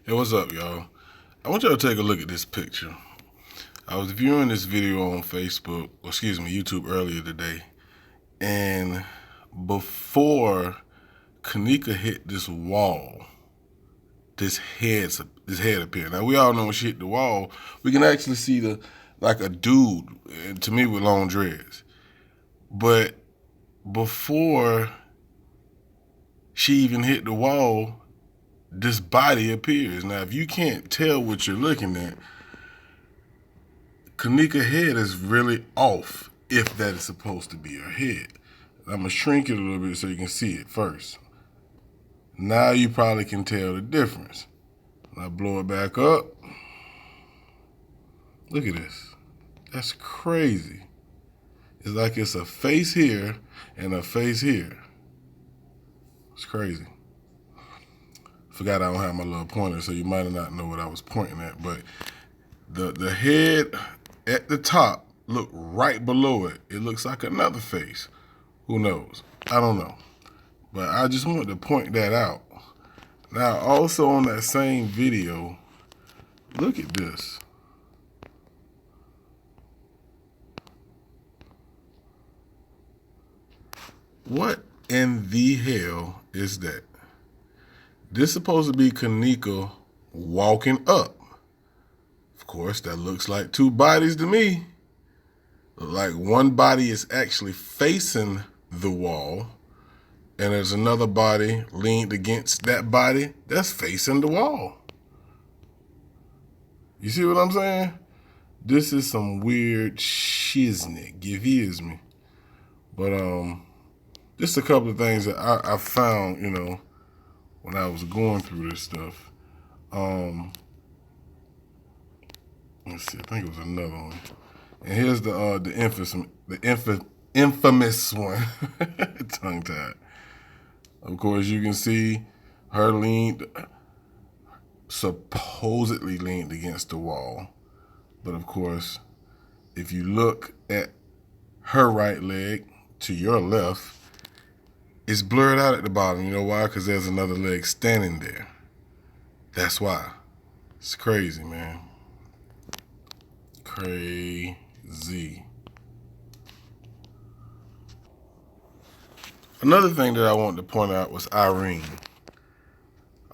Hey, what's up, y'all? I want y'all to take a look at this picture. I was viewing this video on Facebook, or excuse me, YouTube earlier today, and before Kenneka hit this wall, this head appeared. Now we all know when she hit the wall, we can actually see like a dude, to me with long dreads. But before she even hit the wall, this body appears. Now, if you can't tell what you're looking at, Kenneka's head is really off, if that is supposed to be her head. I'm going to shrink it a little bit so you can see it first. Now you probably can tell the difference. When I blow it back up, look at this. That's crazy. It's like it's a face here and a face here. It's crazy. Forgot I don't have my little pointer, so you might not know what I was pointing at, but the head at the top look right below it. It looks like another face. Who knows? I don't know. But I just wanted to point that out. Now, also on that same video, look at this. What in the hell is that? This is supposed to be Kenneka walking up. Of course, that looks like two bodies to me. Like one body is actually facing the wall, and there's another body leaned against that body that's facing the wall. You see what I'm saying? This is some weird shiznick, you hears me. But just a couple of things that I found, when I was going through this stuff. Let's see, I think it was another one. And here's the infamous one, tongue tied. Of course, you can see her supposedly leaned against the wall. But of course, if you look at her right leg to your left, it's blurred out at the bottom. You know why? Because there's another leg standing there. That's why. It's crazy, man. Crazy. Another thing that I wanted to point out was Irene.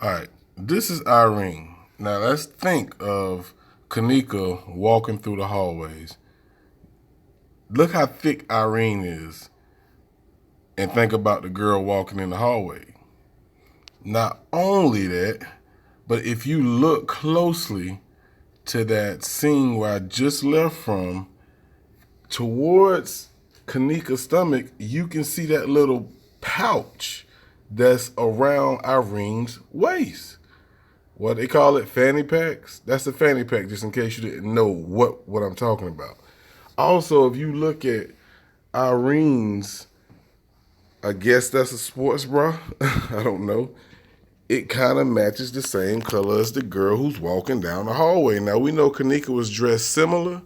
All right, this is Irene. Now let's think of Kenneka walking through the hallways. Look how thick Irene is, and think about the girl walking in the hallway. Not only that, but if you look closely to that scene where I just left from, towards Kenneka's stomach, you can see that little pouch that's around Irene's waist. What they call it, fanny packs? That's a fanny pack, just in case you didn't know what I'm talking about. Also, if you look at Irene's, I guess that's a sports bra, I don't know. It kind of matches the same color as the girl who's walking down the hallway. Now, we know Kenneka was dressed similar,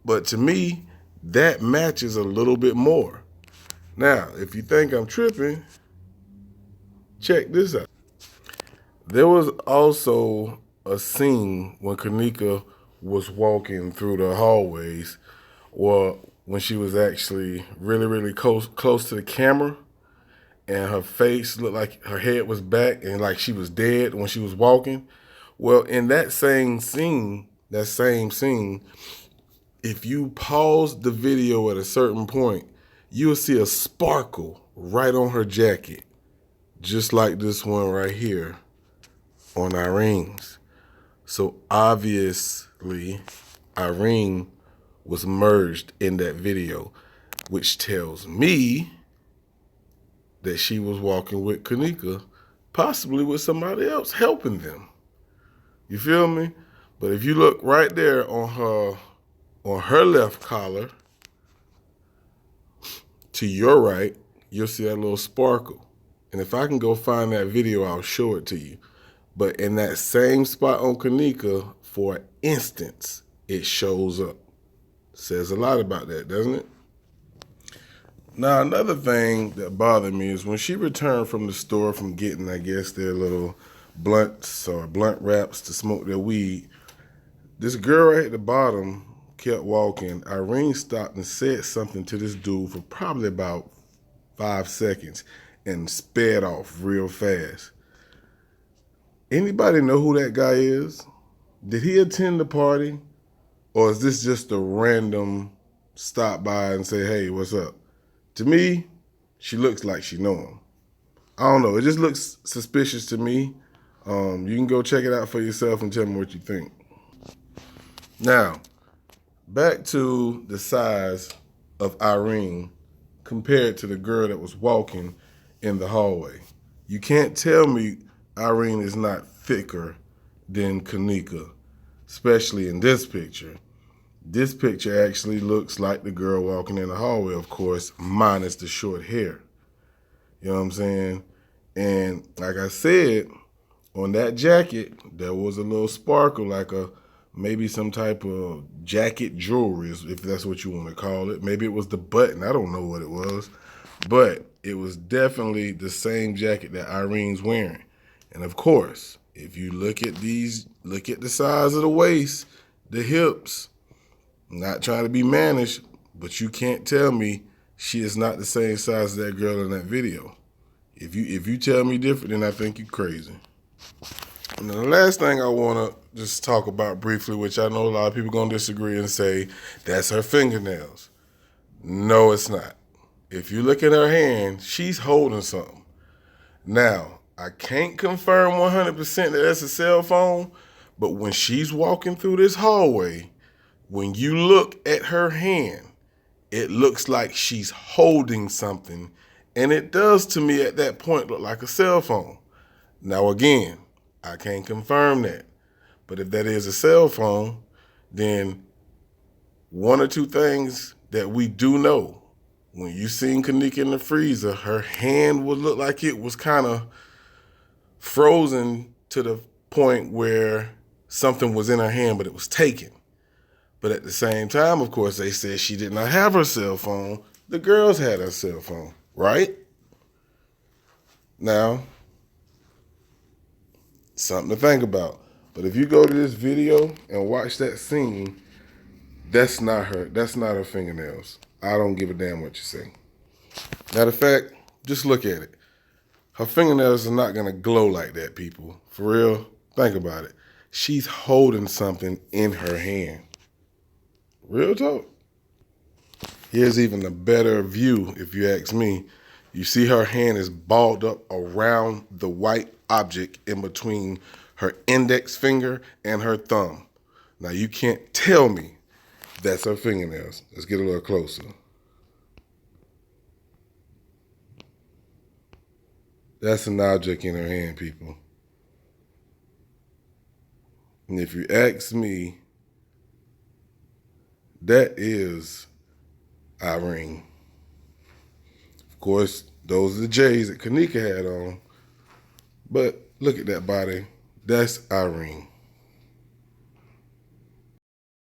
but to me, that matches a little bit more. Now, if you think I'm tripping, check this out. There was also a scene when Kenneka was walking through the hallways, or when she was actually really, really close to the camera, and her face looked like her head was back and like she was dead when she was walking. Well, in that same scene, if you pause the video at a certain point, you'll see a sparkle right on her jacket, just like this one right here on Irene's. So obviously, Irene was merged in that video, which tells me that she was walking with Kenneka, possibly with somebody else helping them. You feel me? But if you look right there on her left collar, to your right, you'll see that little sparkle. And if I can go find that video, I'll show it to you. But in that same spot on Kenneka, for instance, it shows up. Says a lot about that, doesn't it? Now, another thing that bothered me is when she returned from the store from getting, I guess, their little blunts or blunt wraps to smoke their weed. This girl right at the bottom kept walking. Irene stopped and said something to this dude for probably about 5 seconds and sped off real fast. Anybody know who that guy is? Did he attend the party? Or is this just a random stop by and say, hey, what's up? To me, she looks like she know him. I don't know. It just looks suspicious to me. You can go check it out for yourself and tell me what you think. Now, back to the size of Irene compared to the girl that was walking in the hallway. You can't tell me Irene is not thicker than Kenneka, especially in this picture. This picture actually looks like the girl walking in the hallway, of course, minus the short hair. You know what I'm saying? And like I said, on that jacket, there was a little sparkle, like maybe some type of jacket jewelry, if that's what you want to call it. Maybe it was the button. I don't know what it was. But it was definitely the same jacket that Irene's wearing. And of course, if you look at the size of the waist, the hips, not trying to be mannish, but you can't tell me she is not the same size as that girl in that video. If you tell me different, then I think you're crazy. And then the last thing I want to just talk about briefly, which I know a lot of people are going to disagree and say, that's her fingernails. No, it's not. If you look at her hand, she's holding something. Now, I can't confirm 100% that that's a cell phone, but when she's walking through this hallway, when you look at her hand, it looks like she's holding something, and it does to me at that point look like a cell phone. Now again, I can't confirm that, but if that is a cell phone, then one or two things that we do know. When you seen Kenneka in the freezer, her hand would look like it was kind of frozen to the point where something was in her hand, but it was taken. But at the same time, of course, they said she did not have her cell phone. The girls had her cell phone, right? Now, something to think about. But if you go to this video and watch that scene, that's not her. That's not her fingernails. I don't give a damn what you say. Matter of fact, just look at it. Her fingernails are not going to glow like that, people. For real, think about it. She's holding something in her hand. Real talk. Here's even a better view, if you ask me. You see her hand is balled up around the white object in between her index finger and her thumb. Now, you can't tell me that's her fingernails. Let's get a little closer. That's an object in her hand, people. And if you ask me, that is Irene. Of course, those are the J's that Kenneka had on. But look at that body. That's Irene.